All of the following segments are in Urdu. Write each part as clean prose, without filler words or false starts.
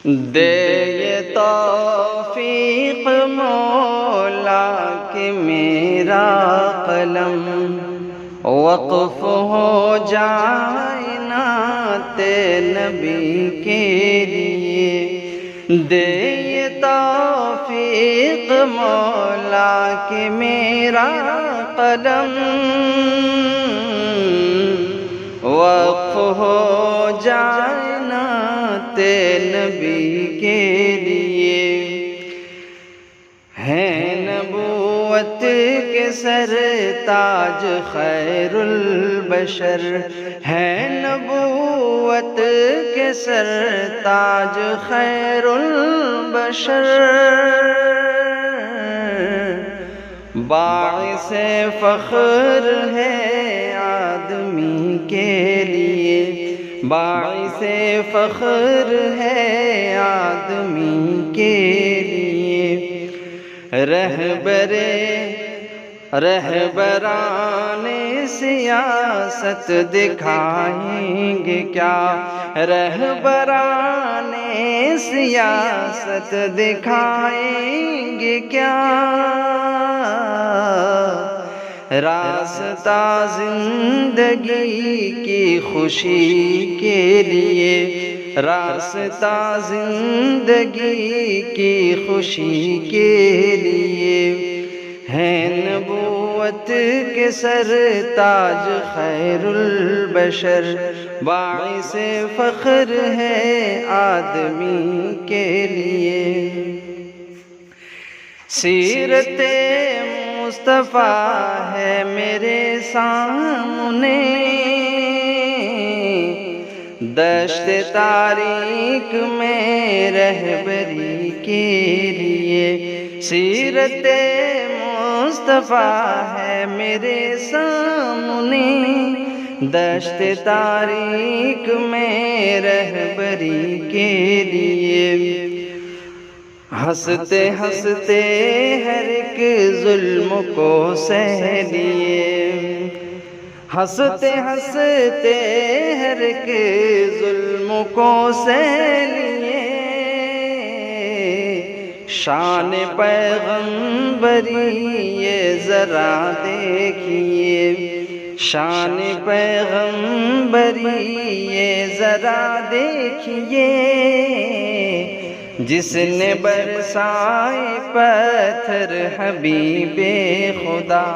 دے یہ توفیق مولا کہ میرا قلم وقف ہو جائے نعت نبی کے لیے، دے یہ توفیق مولا کہ میرا قلم وقف ہو جائے نعت نبی کے لیے۔ ہے نبوت کے سر تاج خیر البشر، ہے نبوت کے سر تاج خیر البشر، باعث فخر ہے آدمی کے لیے، باعث فخر ہے آدمی کے لیے۔ رہبران سیاست دکھائیں گے کیا، رہبران سیاست دکھائیں گے کیا، راستہ زندگی کی خوشی کے لیے، راستہ زندگی کی خوشی کے لیے۔ ہے نبوت کے سر تاج خیر البشر، باعث فخر ہے آدمی کے لیے۔ سیرت مصطفیٰ ہے میرے سامنے، دشت تاریک میں رہبری کے لیے۔ سیرت مصطفیٰ ہے میرے سامنے، دشت تاریک میں رہبری کے لیے۔ ہنستے ہنستے ہر ایک ظلم کو سہ لیے، ہنستے ہنستے ہر ایک ظلم کو سہ لیے۔ شان پیغمبری یہ ذرا دیکھیے، شان پیغمبری یہ ذرا دیکھیے، جس نے برسائے پتھر حبیب خدا،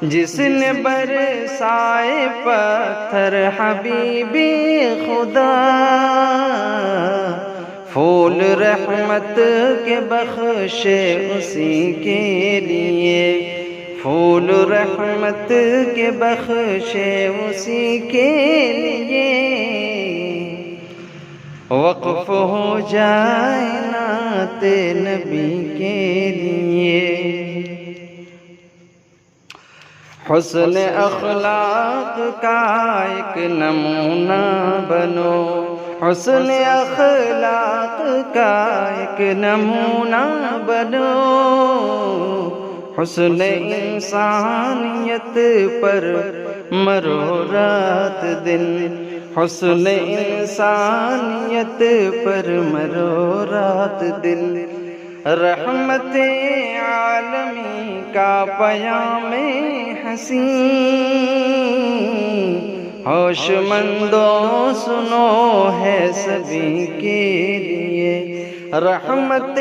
جس نے برسائے پتھر حبیب خدا، پھول رحمت کے بخشے اسی کے لیے، پھول رحمت کے بخشے اسی کے لیے، وقف ہو جائے نعت نبی کے لیے۔ حسن اخلاق کا ایک نمونہ بنو، حسن اخلاق کا ایک نمونہ بنو، حسن انسانیت پر مرو رات دن، حسن انسانیت پر مرو رات دن، رحمت عالمی کا پیام حسین، ہوش مندو سنو ہے سبھی کے لیے، رحمت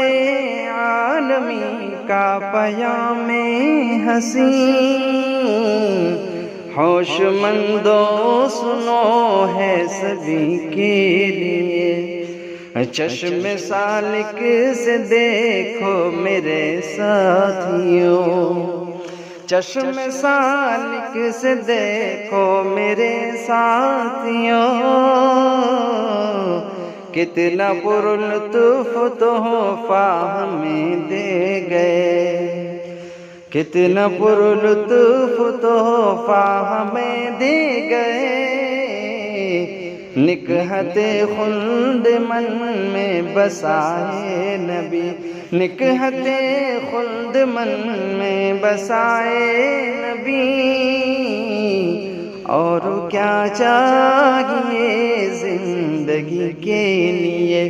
عالمی کا پیام حسین، ہوش مندو سنو ہے سبھی کے لیے۔ چشم سالک سے دیکھو میرے ساتھیوں، چشم سالک سے دیکھو میرے ساتھیوں، کتنا پرلطف تحفہ ہمیں دے گئے، کتنا پرلطف تحفہ ہمیں دے گئے، نکہت خلد من میں بسائے نبی، نکہت خلد من میں بسائے نبی، اور کیا چاہیے زندگی کے لیے،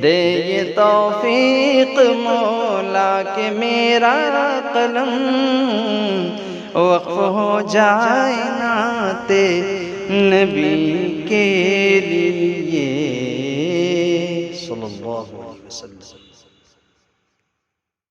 دے یہ توفیق مولا کہ میرا قلم وقف ہو جائے نعت نبی کے لیے صلی اللہ علیہ وسلم۔